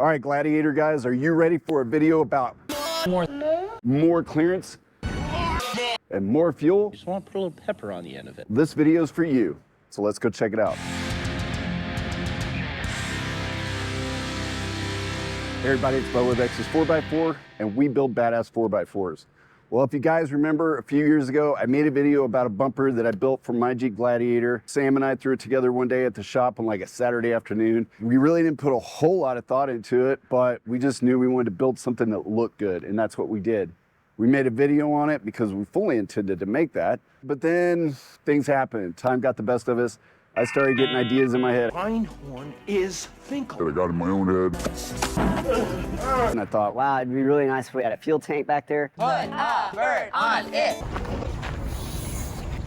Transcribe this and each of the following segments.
All right, Gladiator guys, are you ready for a video about more clearance and more fuel? Just want to put a little pepper on the end of it. This video is for you, so let's go check it out. Hey everybody, it's Bo with X's 4x4, and we build badass 4x4s. Well, if you guys remember, a few years ago, I made a video about a bumper that I built for my Jeep Gladiator. Sam and I threw it together one day at the shop on like a Saturday afternoon. We really didn't put a whole lot of thought into it, but we just knew we wanted to build something that looked good, and that's what we did. We made a video on it because we fully intended to make that, but then things happened. Time got the best of us. I started getting ideas in my head. Einhorn is Finkel. That I got in my own head. And I thought, wow, it'd be really nice if we had a fuel tank back there. Put a bird on it.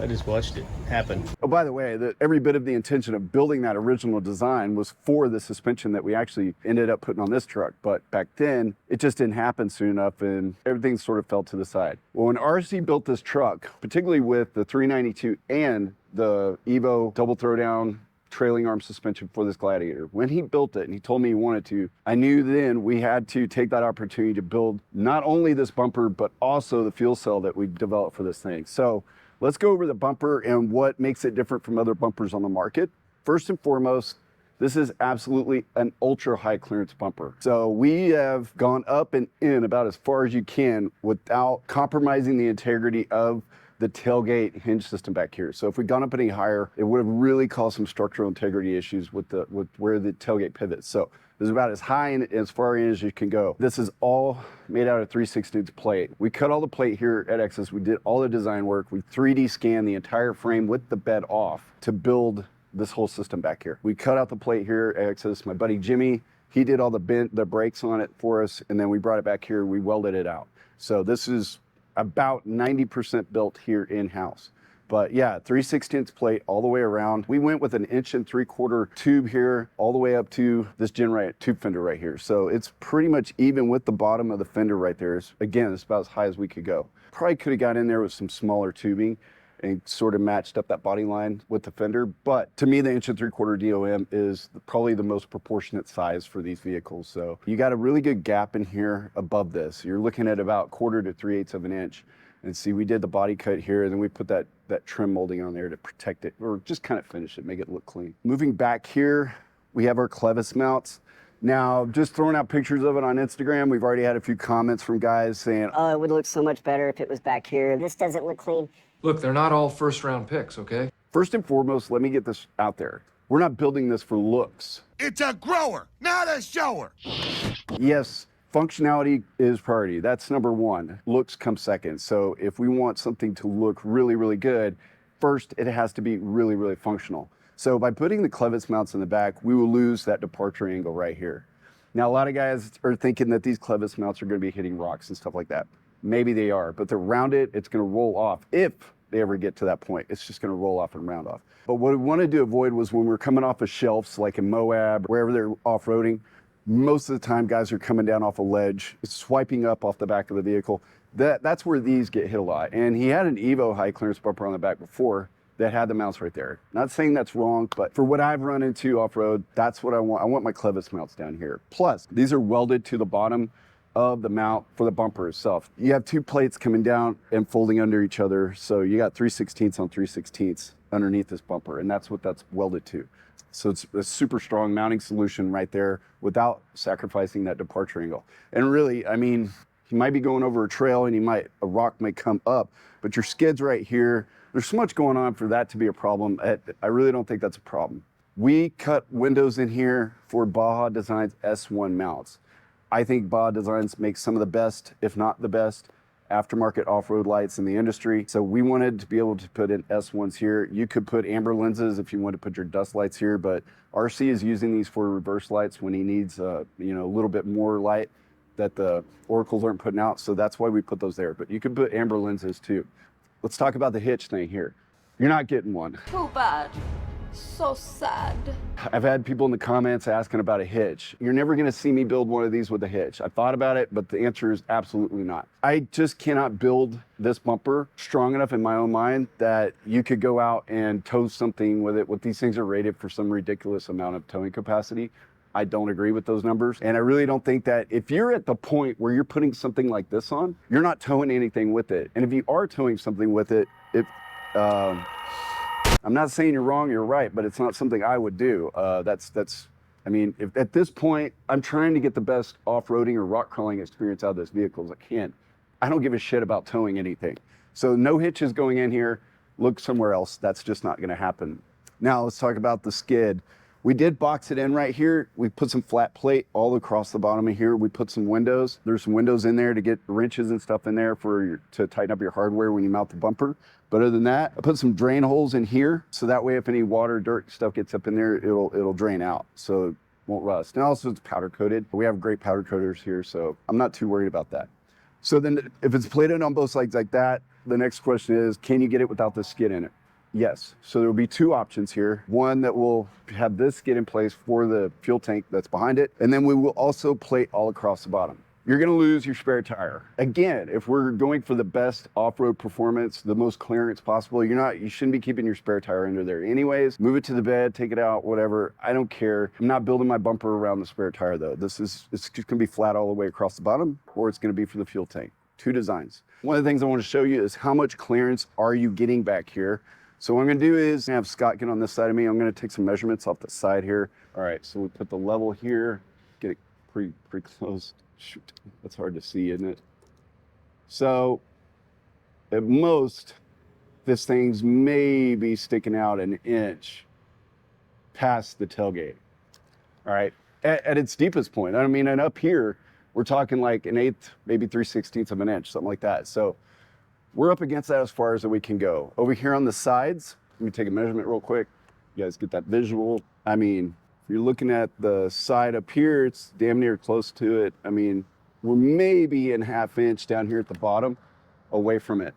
I just watched it happen. oh, by the way, every bit of the intention of building that original design was for the suspension that we actually ended up putting on this truck. But back then, it just didn't happen soon enough and everything sort of fell to the side. Well, when RC built this truck, particularly with the 392 and the Evo double throwdown trailing arm suspension for this Gladiator, when he built it and he told me he wanted to, I knew then we had to take that opportunity to build not only this bumper, but also the fuel cell that we developed for this thing. So let's go over the bumper and what makes it different from other bumpers on the market. First and foremost, this is absolutely an ultra high clearance bumper. So we have gone up and in about as far as you can without compromising the integrity of the tailgate hinge system back here. So if we'd gone up any higher, it would have really caused some structural integrity issues with where the tailgate pivots. So this is about as high and as far in as you can go. This is all made out of 3/16 plate. We cut all the plate here at X's. We did all the design work. We 3D scanned the entire frame with the bed off to build this whole system back here. We cut out the plate here at X's. My buddy Jimmy, he did all the brakes on it for us, and then we brought it back here. We welded it out. So this is about 90% built here in-house. But yeah, 3/16 plate all the way around. We went with an 1.75" tube here all the way up to this tube fender right here. So it's pretty much even with the bottom of the fender right there. Again, it's about as high as we could go. Probably could have got in there with some smaller tubing and sort of matched up that body line with the fender. But to me, the 1.75" DOM is probably the most proportionate size for these vehicles. So you got a really good gap in here above this. You're looking at about 1/4 to 3/8 of an inch. And see, we did the body cut here, and then we put that trim molding on there to protect it, or just kind of finish it, make it look clean. Moving back here, we have our clevis mounts. Now, just throwing out pictures of it on Instagram, we've already had a few comments from guys saying, Oh, it would look so much better if it was back here. This doesn't look clean. Look, they're not all first-round picks, okay? first and foremost, let me get this out there. We're not building this for looks. It's a grower, not a shower. Yes, functionality is priority. That's number one. Looks come second. So if we want something to look really, really good, first it has to be really, really functional. So by putting the clevis mounts in the back, we will lose that departure angle right here. Now, a lot of guys are thinking that these clevis mounts are going to be hitting rocks and stuff like that. Maybe they are, but they're rounded. It's going to roll off. If they ever get to that point, it's just going to roll off and round off. But what we wanted to avoid was when we're coming off of shelves, like in Moab, wherever they're off-roading, most of the time guys are coming down off a ledge, swiping up off the back of the vehicle. That's where these get hit a lot. And he had an Evo high clearance bumper on the back before that had the mounts right there. Not saying that's wrong, but for what I've run into off-road, that's what I want. I want my clevis mounts down here. Plus, these are welded to the bottom of the mount for the bumper itself. You have two plates coming down and folding under each other. So you got 3/16 on 3/16 underneath this bumper, and that's what that's welded to. So it's a super strong mounting solution right there without sacrificing that departure angle. And really, I mean, you might be going over a trail and a rock may come up, but your skid's right here. There's so much going on for that to be a problem. I really don't think that's a problem. We cut windows in here for Baja Designs S1 mounts. I think Baja Designs makes some of the best, if not the best, aftermarket off-road lights in the industry. So we wanted to be able to put in S1s here. You could put amber lenses if you want to put your dust lights here, but RC is using these for reverse lights when he needs a little bit more light that the oracles aren't putting out. So that's why we put those there. But you could put amber lenses too. Let's talk about the hitch thing here. You're not getting one. Too bad. So sad. I've had people in the comments asking about a hitch. You're never gonna see me build one of these with a hitch. I thought about it, but the answer is absolutely not. I just cannot build this bumper strong enough in my own mind that you could go out and tow something with it. What these things are rated for some ridiculous amount of towing capacity. I don't agree with those numbers. And I really don't think that if you're at the point where you're putting something like this on, you're not towing anything with it. And if you are towing something with it, I'm not saying you're wrong, you're right, but it's not something I would do. I mean, if at this point, I'm trying to get the best off-roading or rock crawling experience out of this vehicle as I can. I don't give a shit about towing anything. So no hitches going in here, look somewhere else. That's just not gonna happen. Now let's talk about the skid. We did box it in right here. We put some flat plate all across the bottom of here. We put some windows. There's some windows in there to get wrenches and stuff in there to tighten up your hardware when you mount the bumper. But other than that, I put some drain holes in here. So that way, if any water, dirt stuff gets up in there, it'll drain out. So it won't rust. And also it's powder coated. We have great powder coaters here. So I'm not too worried about that. So then if it's plated on both sides like that, the next question is, can you get it without the skid in it? Yes. So there will be two options here. One that will have this skid in place for the fuel tank that's behind it. And then we will also plate all across the bottom. You're going to lose your spare tire. Again, if we're going for the best off-road performance, the most clearance possible, you shouldn't be keeping your spare tire under there anyways. Move it to the bed, take it out, whatever. I don't care. I'm not building my bumper around the spare tire though. It's just going to be flat all the way across the bottom, or it's going to be for the fuel tank. Two designs. One of the things I want to show you is how much clearance are you getting back here. So what I'm gonna do is have Scott get on this side of me. I'm gonna take some measurements off the side here. All right, so we put the level here, get it pretty close. Shoot, that's hard to see, isn't it? So at most, this thing's maybe sticking out an inch past the tailgate. All right, at its deepest point. I mean, and up here, we're talking like an eighth, maybe 3/16 of an inch, something like that. So we're up against that as far as we can go. Over here on the sides, let me take a measurement real quick. You guys get that visual. I mean, if you're looking at the side up here, it's damn near close to it. I mean, we're maybe in ½ inch down here at the bottom away from it.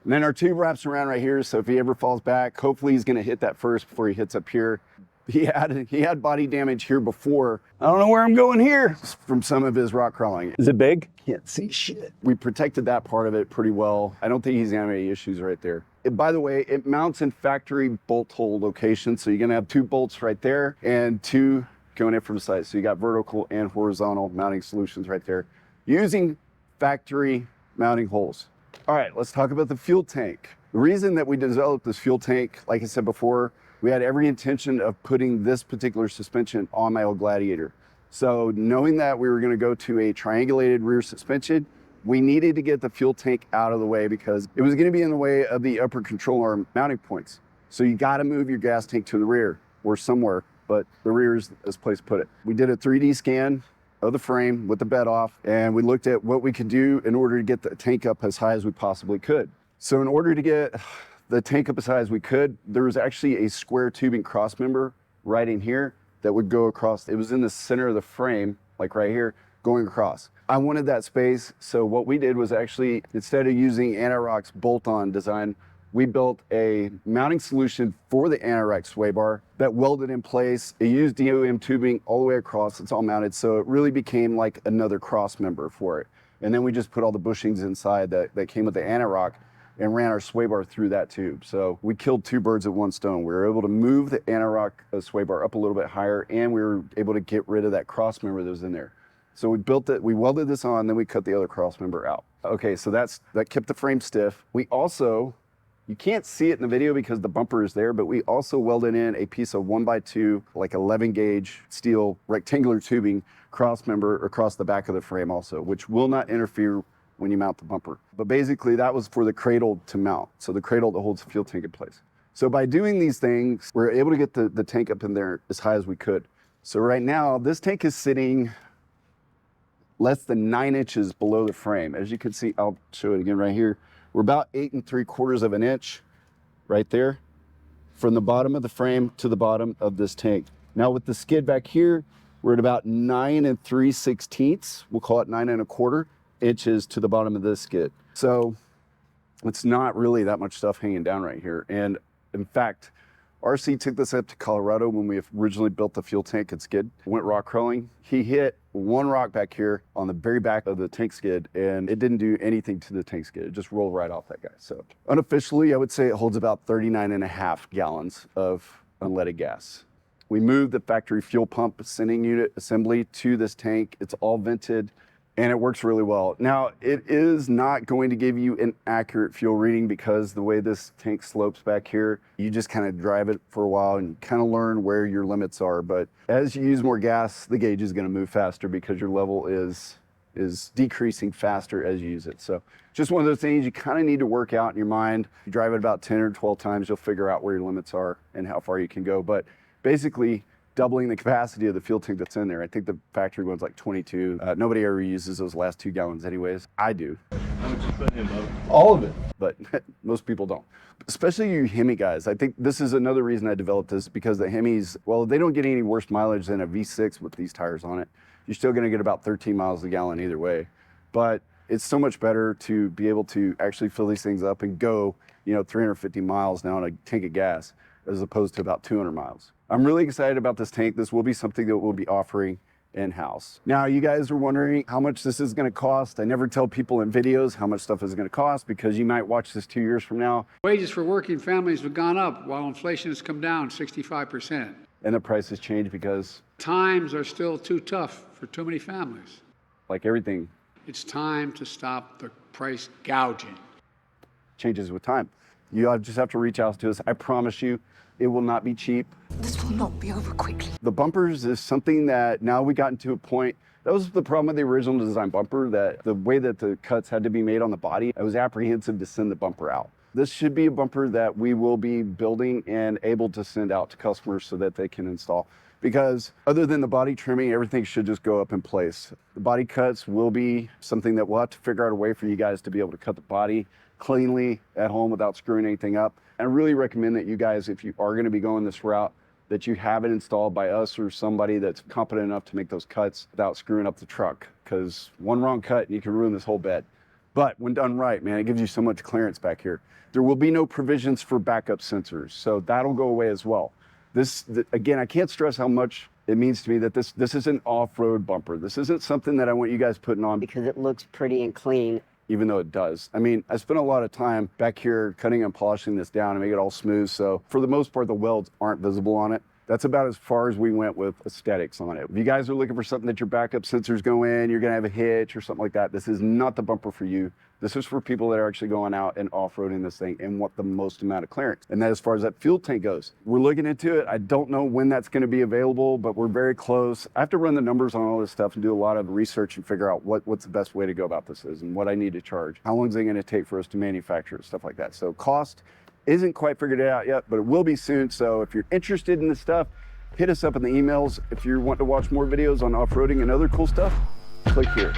And then our tube wraps around right here, so if he ever falls back, hopefully he's gonna hit that first before he hits up here. He had body damage here before. I don't know where I'm going here from some of his rock crawling. Is it big? Can't see shit. We protected that part of it pretty well. I don't think he's gonna have any issues right there. By the way, it mounts in factory bolt hole location. So you're gonna have 2 bolts right there and 2 going in from the side. So you got vertical and horizontal mounting solutions right there using factory mounting holes. All right, let's talk about the fuel tank. The reason that we developed this fuel tank, like I said before, we had every intention of putting this particular suspension on my old Gladiator. So knowing that we were gonna go to a triangulated rear suspension, we needed to get the fuel tank out of the way because it was gonna be in the way of the upper control arm mounting points. So you gotta move your gas tank to the rear or somewhere, but the rear is this place to put it. We did a 3D scan of the frame with the bed off, and we looked at what we could do in order to get the tank up as high as we possibly could. So in order to get the tank up as high as we could, there was actually a square tubing cross member right in here that would go across. It was in the center of the frame, like right here, going across. I wanted that space, so what we did was actually, instead of using Anti-Rock's bolt-on design, we built a mounting solution for the Anti-Rock sway bar that welded in place. It used DOM tubing all the way across. It's all mounted, so it really became like another cross member for it. And then we just put all the bushings inside that came with the Anti-Rock and ran our sway bar through that tube. So we killed 2 birds with 1 stone. We were able to move the Anti-Rock sway bar up a little bit higher, and we were able to get rid of that cross member that was in there. So we built it, we welded this on, then we cut the other cross member out. Okay, so that kept the frame stiff. We also, you can't see it in the video because the bumper is there, but we also welded in a piece of 1x2, like 11 gauge steel rectangular tubing cross member across the back of the frame also, which will not interfere when you mount the bumper. But basically that was for the cradle to mount. So the cradle that holds the fuel tank in place. So by doing these things, we're able to get the tank up in there as high as we could. So right now, this tank is sitting less than 9 inches below the frame. As you can see, I'll show it again right here. We're about 8 3/4 of an inch right there from the bottom of the frame to the bottom of this tank. Now with the skid back here, we're at about 9 3/16. We'll call it 9 1/4 inches to the bottom of this skid. So it's not really that much stuff hanging down right here. And in fact, RC took this up to Colorado when we originally built the fuel tank and skid, went rock crawling. He hit 1 rock back here on the very back of the tank skid, and it didn't do anything to the tank skid. It just rolled right off that guy. So unofficially, I would say it holds about 39.5 gallons of unleaded gas. We moved the factory fuel pump sending unit assembly to this tank. It's all vented and it works really well. Now, it is not going to give you an accurate fuel reading because the way this tank slopes back here, you just kind of drive it for a while and kind of learn where your limits are. But as you use more gas, the gauge is going to move faster because your level is decreasing faster as you use it. So just one of those things you kind of need to work out in your mind. You drive it about 10 or 12 times, you'll figure out where your limits are and how far you can go. But basically, doubling the capacity of the fuel tank that's in there. I think the factory one's like 22. Nobody ever uses those last 2 gallons anyways. I do. How much you put in, Bubba? All of it. But most people don't. Especially you Hemi guys. I think this is another reason I developed this, because the Hemis, well, they don't get any worse mileage than a V6 with these tires on it. You're still gonna get about 13 miles a gallon either way. But it's so much better to be able to actually fill these things up and go, 350 miles now on a tank of gas, as opposed to about 200 miles. I'm really excited about this tank. This will be something that we'll be offering in-house. Now, you guys are wondering how much this is gonna cost. I never tell people in videos how much stuff is gonna cost, because you might watch this 2 years from now. Wages for working families have gone up while inflation has come down 65%. And the prices change because, Times are still too tough for too many families. like everything It's time to stop the price gouging. changes with time. You just have to reach out to us. I promise you, it will not be cheap. This will not be over quickly. The bumpers is something that now we gotten to a point. That was the problem with the original design bumper, that the way that the cuts had to be made on the body, I was apprehensive to send the bumper out. This should be a bumper that we will be building and able to send out to customers so that they can install. Because other than the body trimming, everything should just go up in place. The body cuts will be something that we'll have to figure out a way for you guys to be able to cut the body cleanly at home without screwing anything up. And I really recommend that you guys, if you are going to be going this route, that you have it installed by us or somebody that's competent enough to make those cuts without screwing up the truck. Because one wrong cut and you can ruin this whole bed. But when done right, man, it gives you so much clearance back here. There will be no provisions for backup sensors, so that'll go away as well. Again, I can't stress how much it means to me that this is an off-road bumper. This isn't something that I want you guys putting on Because it looks pretty and clean. even though it does. I mean, I spent a lot of time back here cutting and polishing this down and make it all smooth. So for the most part, the welds aren't visible on it. That's about as far as we went with aesthetics on it. If you guys are looking for something that your backup sensors go in, you're gonna have a hitch or something like that, this is not the bumper for you. This is for people that are actually going out and off-roading this thing and want the most amount of clearance. And that, as far as that fuel tank goes, we're looking into it. I don't know when that's gonna be available, but we're very close. I have to run the numbers on all this stuff and do a lot of research and figure out what's the best way to go about this is and what I need to charge. How long is it gonna take for us to manufacture it, stuff like that. So cost isn't quite figured out yet, but it will be soon. So if you're interested in this stuff, hit us up in the emails. If you want to watch more videos on off-roading and other cool stuff, click here.